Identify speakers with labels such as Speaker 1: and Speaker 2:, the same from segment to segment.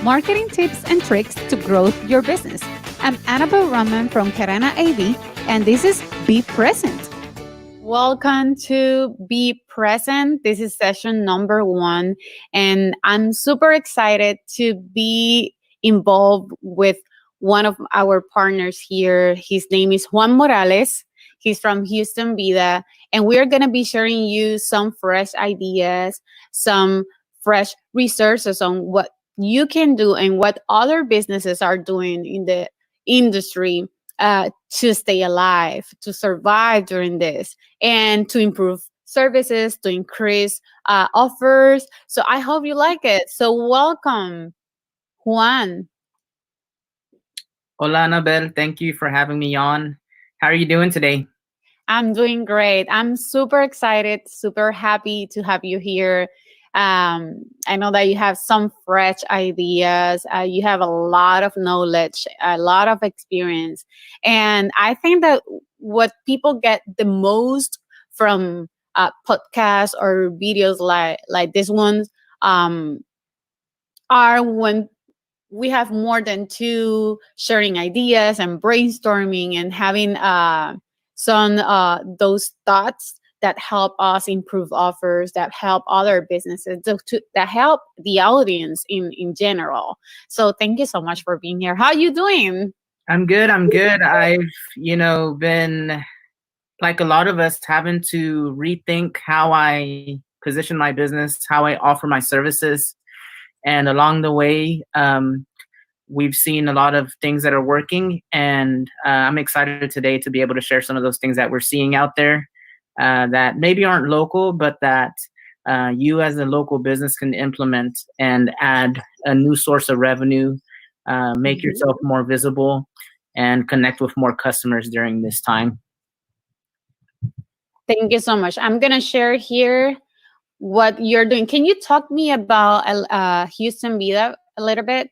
Speaker 1: marketing tips and tricks to grow your business. I'm Annabelle Rahman from Karana AV, and this is Be Present. Welcome to Be Present. This is session number 1, and I'm super excited to be involved with one of our partners here. His name is Juan Morales. He's from Houston Vida, and we're going to be sharing you some fresh ideas, some fresh resources on what you can do and what other businesses are doing in the industry to stay alive, to survive during this, and to improve services, to increase offers. So I hope you like it. So welcome, Juan.
Speaker 2: Hola, Annabelle. Thank you for having me on. How are you doing today?
Speaker 1: I'm doing great. I'm super excited, super happy to have you here. I know that you have some fresh ideas. You have a lot of knowledge, a lot of experience. And I think that what people get the most from podcasts or videos like this ones are when we have more than two sharing ideas and brainstorming and having some those thoughts that help us improve offers, that help other businesses, that help the audience in general. So thank you so much for being here. How are you doing?
Speaker 2: I'm good. I've, been like a lot of us having to rethink how I position my business, how I offer my services. And along the way, we've seen a lot of things that are working. And I'm excited today to be able to share some of those things that we're seeing out there that maybe aren't local, but that you as a local business can implement and add a new source of revenue, make yourself more visible, and connect with more customers during this time.
Speaker 1: Thank you so much. I'm going to share here what you're doing. Can you talk me about Houston Vida a little bit?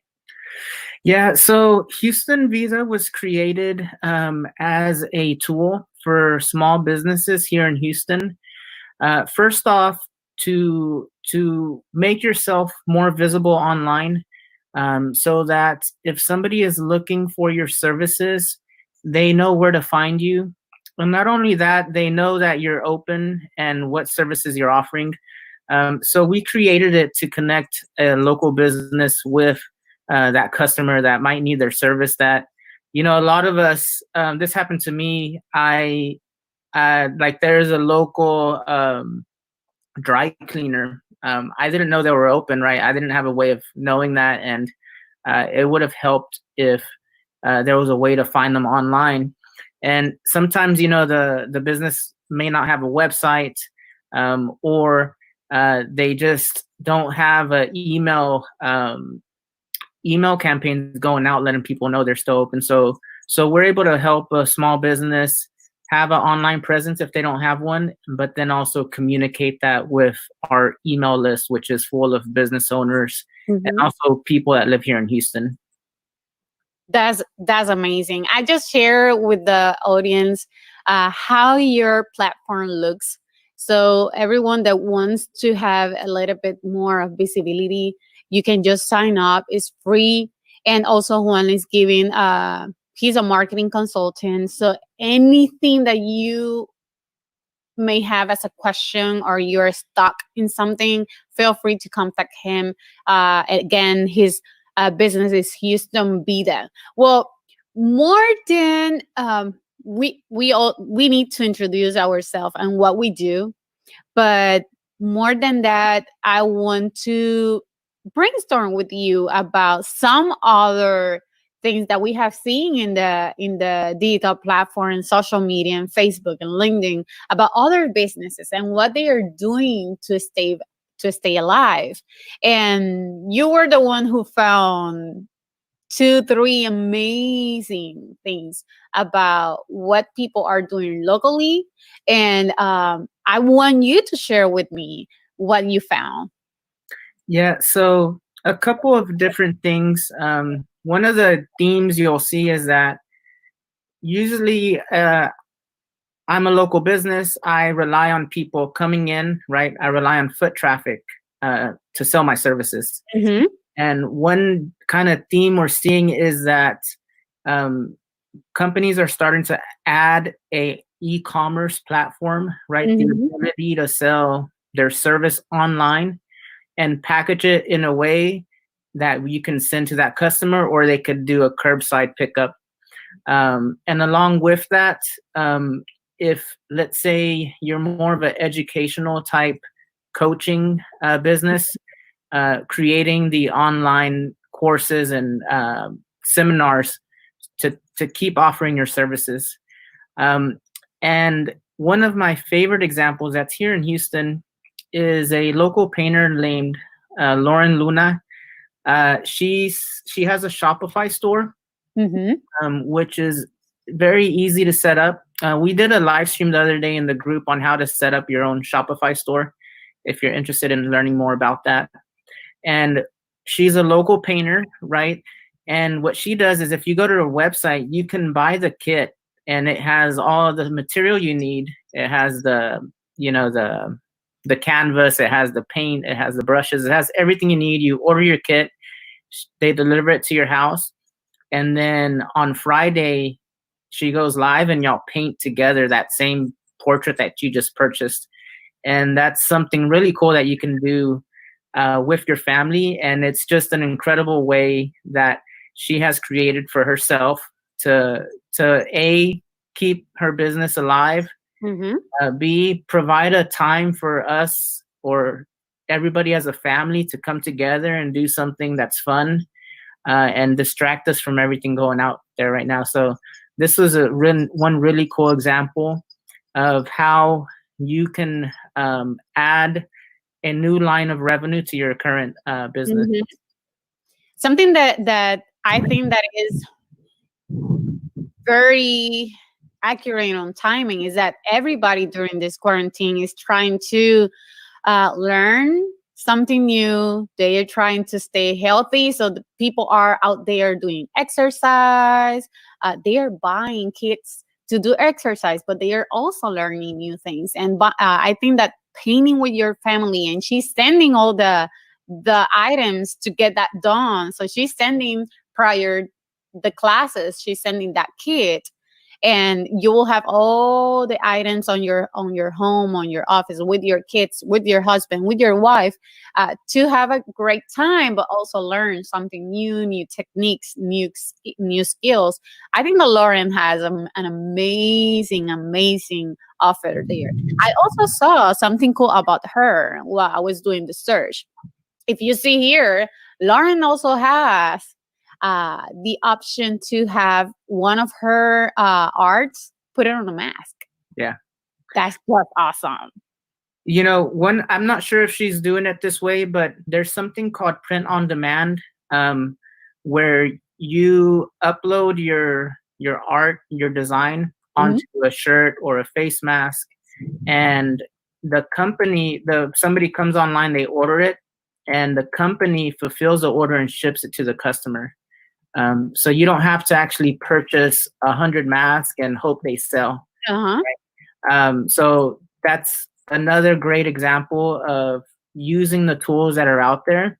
Speaker 2: Yeah, so Houston Visa was created as a tool for small businesses here in Houston. First off, to make yourself more visible online, so that if somebody is looking for your services, they know where to find you. And not only that, they know that you're open and what services you're offering. So we created it to connect a local business with that customer that might need their service. That, a lot of us, this happened to me. Like there's a local dry cleaner. I didn't know they were open, right? I didn't have a way of knowing that. And it would have helped if there was a way to find them online. And sometimes, the business may not have a website, or they just don't have an email campaigns going out letting people know they're still open. So we're able to help a small business have an online presence if they don't have one, but then also communicate that with our email list, which is full of business owners and also people that live here in Houston.
Speaker 1: That's amazing. I just share with the audience how your platform looks. So everyone that wants to have a little bit more of visibility, you can just sign up. It's free. And also Juan is giving, he's a marketing consultant. So anything that you may have as a question or you're stuck in something, feel free to contact him. Again, his business is Houston Vida. Well, more than we need to introduce ourselves and what we do, but more than that, I want to brainstorm with you about some other things that we have seen in the digital platform, social media, and Facebook and LinkedIn about other businesses and what they are doing to stay alive. And you were the one who found 2-3 amazing things about what people are doing locally. And I want you to share with me what you found.
Speaker 2: Yeah, so a couple of different things. One of the themes you'll see is that usually I'm a local business. I rely on people coming in, right? I rely on foot traffic to sell my services.
Speaker 1: Mm-hmm.
Speaker 2: And one kind of theme we're seeing is that um, companies are starting to add a e-commerce platform, right? The
Speaker 1: Mm-hmm.
Speaker 2: ability to sell their service online and package it in a way that you can send to that customer, or they could do a curbside pickup. And along with that, if let's say you're more of an educational type coaching business, creating the online courses and seminars to keep offering your services. Um, and one of my favorite examples that's here in Houston is a local painter named Lauren Luna. She has a Shopify store,
Speaker 1: Mm-hmm.
Speaker 2: which is very easy to set up. We did a live stream the other day in the group on how to set up your own Shopify store if you're interested in learning more about that. And she's a local painter, right? And what she does is if you go to her website, you can buy the kit, and it has all the material you need. It has the canvas, it has the paint, it has the brushes, it has everything you need. You order your kit, they deliver it to your house, and then on Friday she goes live and y'all paint together that same portrait that you just purchased. And that's something really cool that you can do with your family. And it's just an incredible way that she has created for herself to a keep her business alive,
Speaker 1: Mm-hmm.
Speaker 2: b provide a time for us or everybody as a family to come together and do something that's fun, and distract us from everything going out there right now. So this was one really cool example of how you can add a new line of revenue to your current business.
Speaker 1: Mm-hmm. Something that I think that is very accurate on timing is that everybody during this quarantine is trying to learn something new. They are trying to stay healthy. So the people are out there doing exercise. They are buying kits to do exercise, but they are also learning new things. And I think that painting with your family, and she's sending all the items to get that done. So she's sending prior the classes, she's sending that kit, and you will have all the items on your home, on your office, with your kids, with your husband, with your wife, to have a great time, but also learn something new, new techniques, new skills. I think the Lauren has an amazing offer there. I also saw something cool about her while I was doing the search. If you see here, Lauren also has the option to have one of her arts put it on a mask.
Speaker 2: Yeah.
Speaker 1: That's just awesome.
Speaker 2: One, I'm not sure if she's doing it this way, but there's something called print on demand, where you upload your art, your design
Speaker 1: Mhm.
Speaker 2: onto a shirt or a face mask, and somebody comes online, they order it, and the company fulfills the order and ships it to the customer. So you don't have to actually purchase 100 masks and hope they sell.
Speaker 1: Uh-huh.
Speaker 2: So that's another great example of using the tools that are out there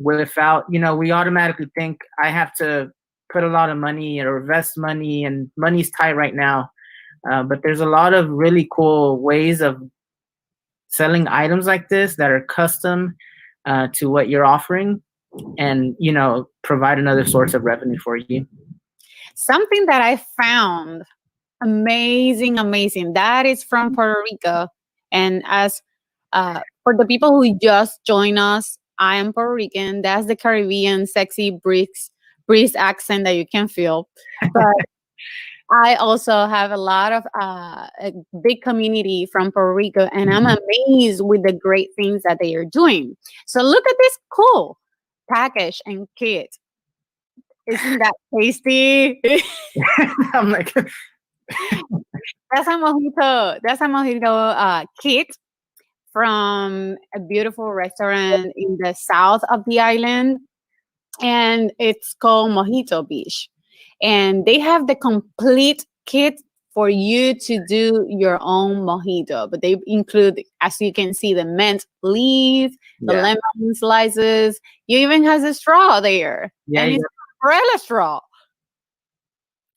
Speaker 2: without, we automatically think I have to put a lot of money or invest money, and money's tight right now. But there's a lot of really cool ways of selling items like this that are custom to what you're offering, and provide another source of revenue for you.
Speaker 1: Something that I found amazing, that is from Puerto Rico. And as for the people who just join us, I am Puerto Rican. That's the Caribbean sexy breeze accent that you can feel. But I also have a lot of a big community from Puerto Rico, and I'm amazed with the great things that they are doing. So look at this cool package and kit. Isn't that tasty?
Speaker 2: I'm like,
Speaker 1: That's a mojito kit from a beautiful restaurant in the south of the island, and it's called Mojito Beach. And they have the complete kit for you to do your own mojito. But they include, as you can see, the mint leaf, the
Speaker 2: Yeah.
Speaker 1: lemon slices. You even has a straw there,
Speaker 2: Yeah.
Speaker 1: and it's
Speaker 2: Yeah.
Speaker 1: an umbrella straw.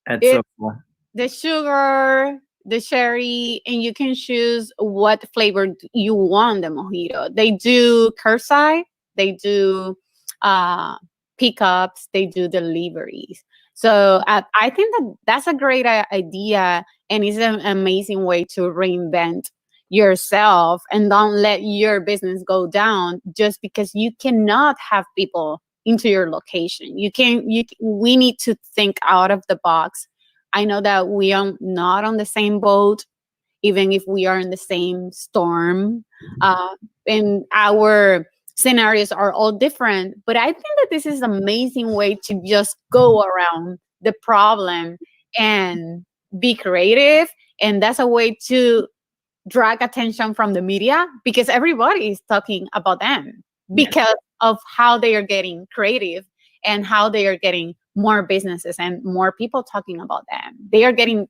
Speaker 2: That's so
Speaker 1: It's
Speaker 2: cool.
Speaker 1: the sugar, the cherry, and you can choose what flavor you want the mojito. They do curbside, they do uh, pickups, they do deliveries. So I think that that's a great idea, and it's an amazing way to reinvent yourself and don't let your business go down just because you cannot have people into your location. We need to think out of the box. I know that we are not on the same boat, even if we are in the same storm. And our scenarios are all different. But I think that this is an amazing way to just go around the problem and be creative. And that's a way to drag attention from the media because everybody is talking about them
Speaker 2: Yeah.
Speaker 1: because of how they are getting creative and how they are getting more businesses and more people talking about them. They are getting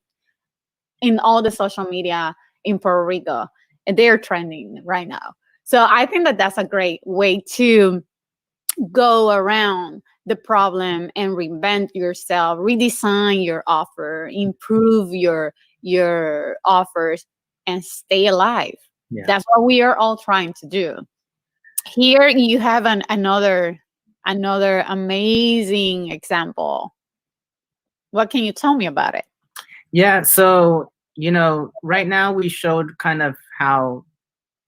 Speaker 1: in all the social media in Puerto Rico and they are trending right now. So I think that that's a great way to go around the problem and reinvent yourself, redesign your offer, improve your offers and stay alive.
Speaker 2: Yeah.
Speaker 1: That's what we are all trying to do. Here you have another amazing example. What can you tell me about it?
Speaker 2: Yeah. So, right now we showed kind of how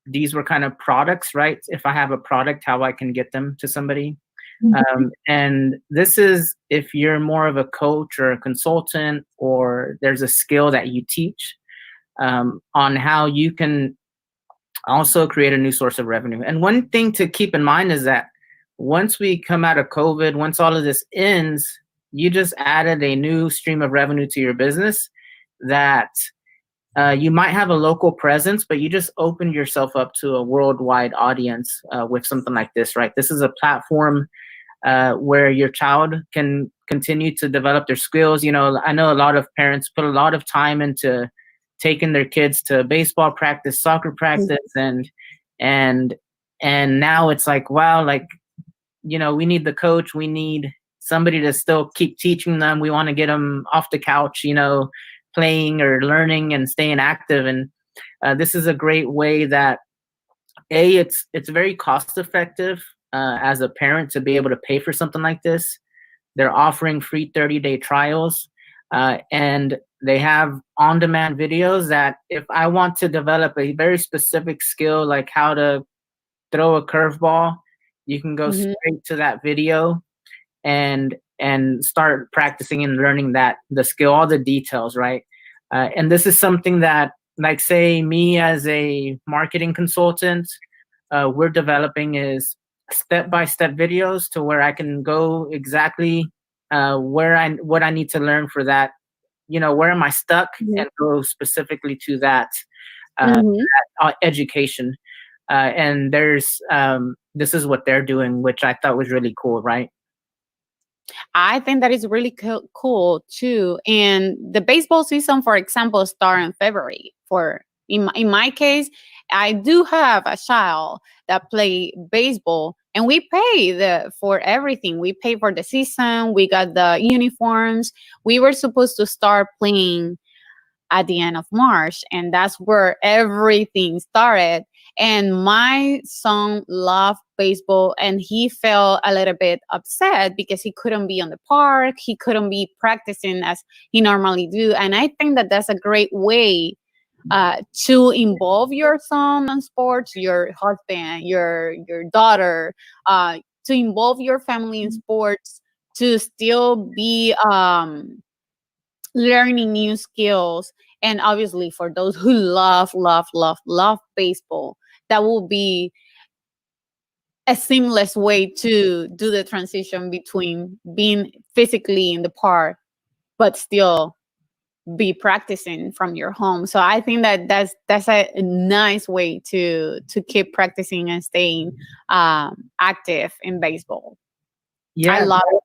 Speaker 2: these were kind of products, right? If I have a product, how I can get them to somebody. And this is if you're more of a coach or a consultant, or there's a skill that you teach on how you can also create a new source of revenue. And one thing to keep in mind is that once we come out of COVID, once all of this ends, you just added a new stream of revenue to your business that you might have a local presence, but you just opened yourself up to a worldwide audience with something like this, right? This is a platform where your child can continue to develop their skills. I know a lot of parents put a lot of time into taking their kids to baseball practice, soccer practice, and and now it's like, wow, like, we need the coach, we need somebody to still keep teaching them. We want to get them off the couch, playing or learning and staying active. And this is a great way that it's very cost effective as a parent to be able to pay for something like this. They're offering free 30-day trials, and they have on-demand videos that if I want to develop a very specific skill, like how to throw a curveball, you can go
Speaker 1: Mhm.
Speaker 2: straight to that video and start practicing and learning that the skill, all the details, right? And this is something that, like, say me as a marketing consultant, we're developing is step-by-step videos to where I can go exactly what I need to learn for that. Where am I stuck,
Speaker 1: Mhm.
Speaker 2: and go specifically to that
Speaker 1: Mhm.
Speaker 2: education. And this is what they're doing, which I thought was really cool, right?
Speaker 1: I think that is really cool too. And the baseball season, for example, start in February. In my case, I do have a child that play baseball, and we pay the for everything. We pay for the season. We got the uniforms. We were supposed to start playing at the end of March. And that's where everything started. And my son loved baseball and he felt a little bit upset because he couldn't be on the park. He couldn't be practicing as he normally do. And I think that that's a great way to involve your son in sports, your husband, your daughter, to involve your family in sports, to still be learning new skills. And obviously for those who love baseball, that will be a seamless way to do the transition between being physically in the park but still be practicing from your home. So I think that that's a nice way to keep practicing and staying active in baseball. I
Speaker 2: Yeah,
Speaker 1: love it.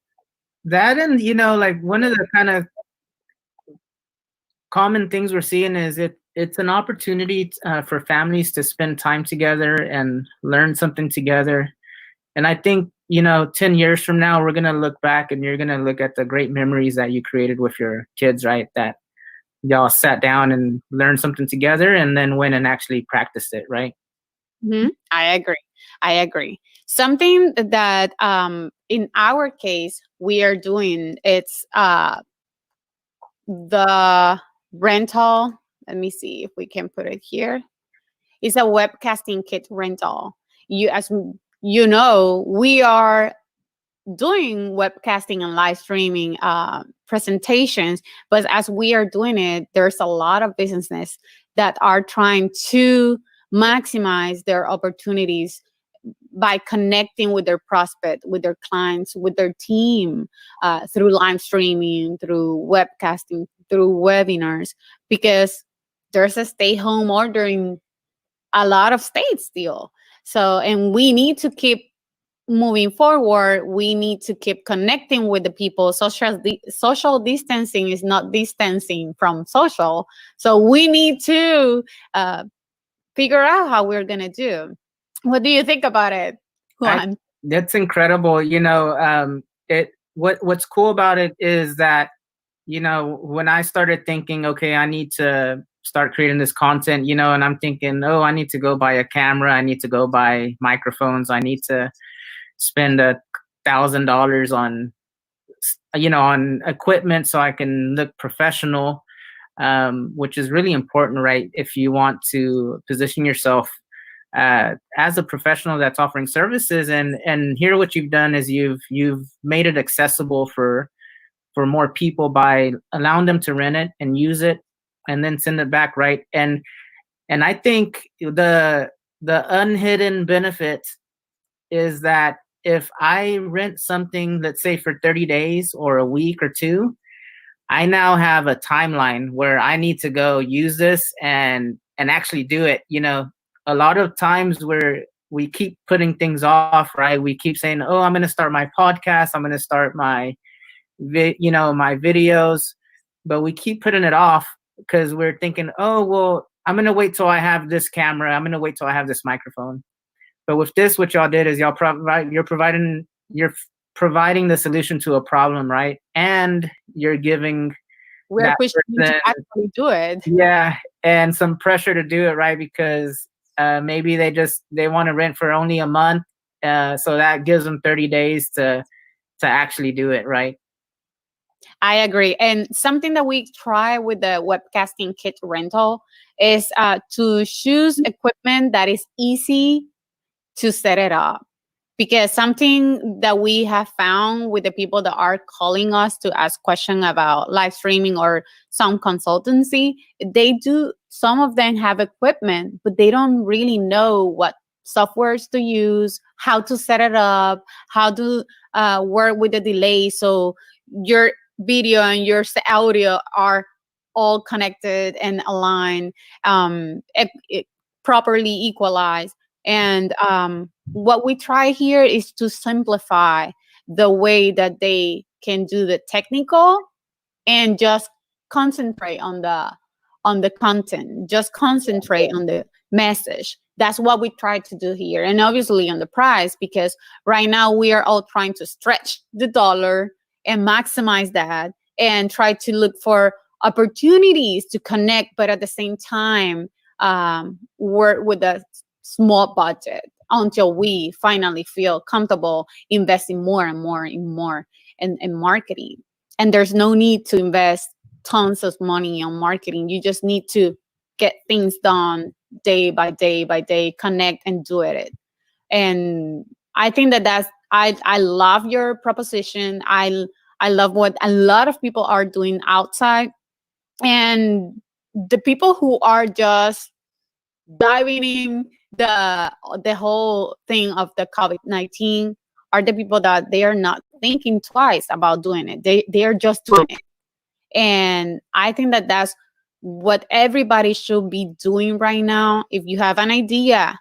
Speaker 2: that, and like one of the kind of common things we're seeing is it's an opportunity for families to spend time together and learn something together. And I think, 10 years from now, we're going to look back and you're going to look at the great memories that you created with your kids, right? That y'all sat down and learned something together and then went and actually practiced it, right?
Speaker 1: I agree. I agree. Something that in our case we are doing, it's the rental. Let me see if we can put it here. It's a webcasting kit rental. As you know, we are doing webcasting and live streaming presentations, but as we are doing it, there's a lot of businesses that are trying to maximize their opportunities by connecting with their prospect, with their clients, with their team, through live streaming, through webcasting, through webinars, because there's a stay home order in a lot of states still. So, and we need to keep moving forward. We need to keep connecting with the people. Social distancing is not distancing from social. So we need to figure out how we're going to do. What do you think about it,
Speaker 2: I
Speaker 1: Juan?
Speaker 2: That's incredible. What's cool about it is that, when I started thinking, okay, I need to start creating this content, and I'm thinking, oh, I need to go buy a camera, I need to go buy microphones, I need to spend $1,000 on, on equipment so I can look professional, which is really important, right? If you want to position yourself as a professional that's offering services. And here what you've done is you've made it accessible for more people by allowing them to rent it and use it and then send it back, right? And I think the unhidden benefit is that if I rent something, let's say for 30 days or a week or two, I now have a timeline where I need to go use this and actually do it. A lot of times where we keep putting things off, right? We keep saying, "Oh, I'm going to start my podcast. I'm going to start my my videos," but we keep putting it off because we're thinking, "Oh, well, I'm going to wait till I have this camera. I'm going to wait till I have this microphone." But with this, what y'all did is you're providing the solution to a problem, right? And you're giving
Speaker 1: We're
Speaker 2: that
Speaker 1: pushing you to
Speaker 2: person,
Speaker 1: actually do it.
Speaker 2: yeah, and some pressure to do it, right? Because maybe they want to rent for only a month, so that gives them 30 days to actually do it, right?
Speaker 1: I agree. And something that we try with the webcasting kit rental is to choose equipment that is easy to set it up, because something that we have found with the people that are calling us to ask questions about live streaming or some consultancy, some of them have equipment, but they don't really know what softwares to use, how to set it up, how to work with the delay, so your video and your audio are all connected and aligned, properly equalized. And what we try here is to simplify the way that they can do the technical and just concentrate on the content, just concentrate on the message. That's what we try to do here. And obviously on the price, because right now we are all trying to stretch the dollar and maximize that and try to look for opportunities to connect, but at the same time work with a small budget until we finally feel comfortable investing more and more and more in marketing. And there's no need to invest tons of money on marketing. You just need to get things done day by day by day, connect and do it. And I think I love your proposition. I love what a lot of people are doing outside, and the people who are just diving in the whole thing of the COVID-19 are the people that they are not thinking twice about doing it. They are just doing it. And I think that that's what everybody should be doing right now. If you have an idea,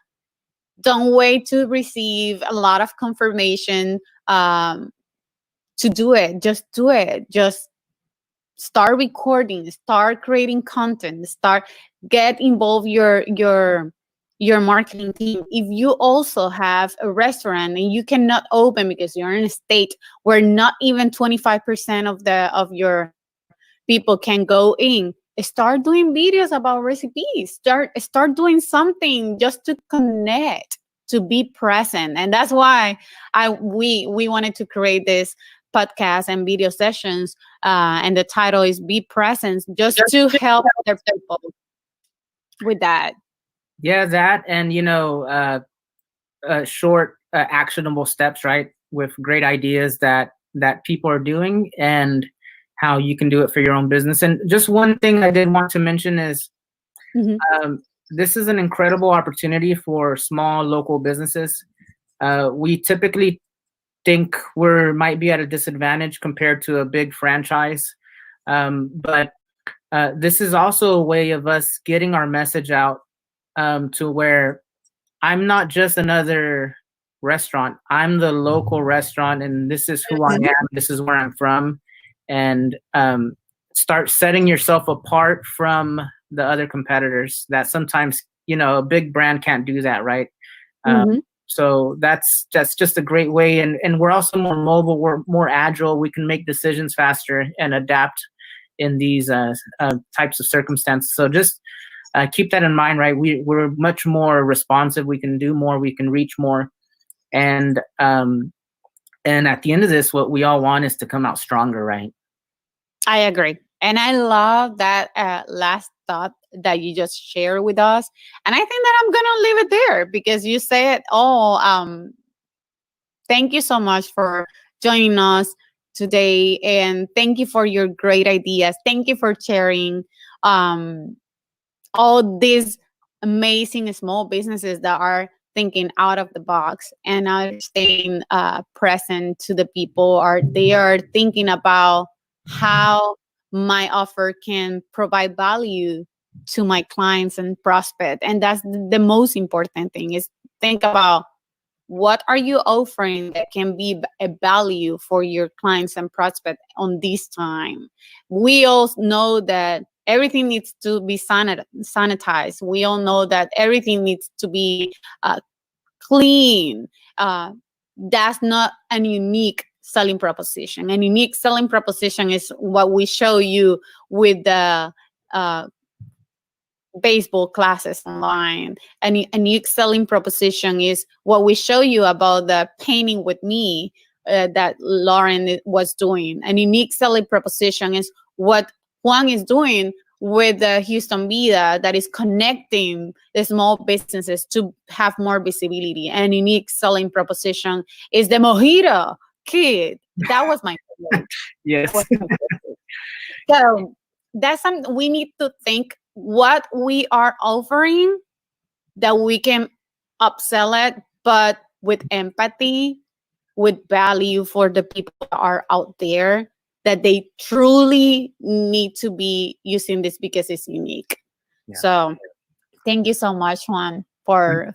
Speaker 1: don't wait to receive a lot of confirmation to do it. Just do it. Just start recording, start creating content, start get involved your marketing team. If you also have a restaurant and you cannot open because you're in a state where not even 25% of your people can go in, start doing videos about recipes. Start doing something just to connect, to be present. And that's why we wanted to create this podcast and video sessions, and the title is Be Present, just to help other people with that.
Speaker 2: Yeah, that, and short actionable steps, right, with great ideas that people are doing, and how you can do it for your own business. And just one thing I did want to mention is,
Speaker 1: Mhm.
Speaker 2: this is an incredible opportunity for small local businesses. We typically think we're might be at a disadvantage compared to a big franchise, but this is also a way of us getting our message out, to where I'm not just another restaurant. I'm the local restaurant, and this is who I
Speaker 1: Mhm.
Speaker 2: am. This is where I'm from, and start setting yourself apart from the other competitors. That sometimes, a big brand can't do that, right? Um,
Speaker 1: Mhm.
Speaker 2: so that's just a great way, and we're also more mobile. We're more agile. We can make decisions faster and adapt in these types of circumstances. So just keep that in mind, right? We're much more responsive. We can do more. We can reach more, and at the end of this, what we all want is to come out stronger, right?
Speaker 1: I agree. And I love that last thought that you just shared with us. And I think that I'm going to leave it there because you say it all. Thank you so much for joining us today. And thank you for your great ideas. Thank you for sharing um, all these amazing small businesses that are thinking out of the box and are staying present to the people, or they are thinking about how my offer can provide value to my clients and prospect. And that's the most important thing, is think about what are you offering that can be a value for your clients and prospect on this time. We all know that everything needs to be sanitized. We all know that everything needs to be clean. That's not a unique selling proposition. A unique selling proposition is what we show you with the uh, baseball classes online. And a unique selling proposition is what we show you about the painting with me that Lauren was doing. A unique selling proposition is what Juan is doing with the Houston Vida, that is connecting the small businesses to have more visibility. And unique selling proposition is the Mojito Kid. That was my favorite. That
Speaker 2: Yes.
Speaker 1: was my favorite. So that's something we need to think what we are offering, that we can upsell it, but with empathy, with value for the people that are out there, that they truly need to be using this because it's unique.
Speaker 2: Yeah.
Speaker 1: So thank you so much, Juan, for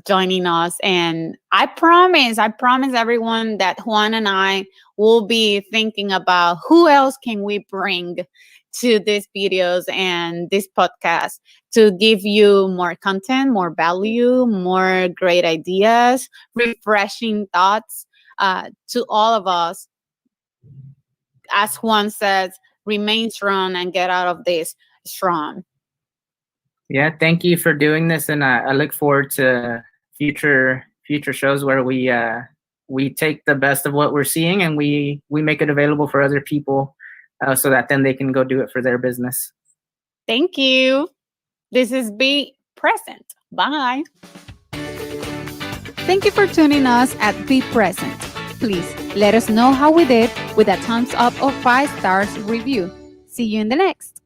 Speaker 1: joining us. And I promise everyone that Juan and I will be thinking about who else can we bring to these videos and this podcast to give you more content, more value, more great ideas, refreshing thoughts to all of us. As Juan says, remain strong and get out of this strong.
Speaker 2: Yeah, thank you for doing this, and I look forward to future shows where we take the best of what we're seeing, and we make it available for other people, so that then they can go do it for their business.
Speaker 1: Thank you. This is Be Present. Bye. Thank you for tuning us at Be Present. Please let us know how we did with a thumbs up or 5 stars review. See you in the next.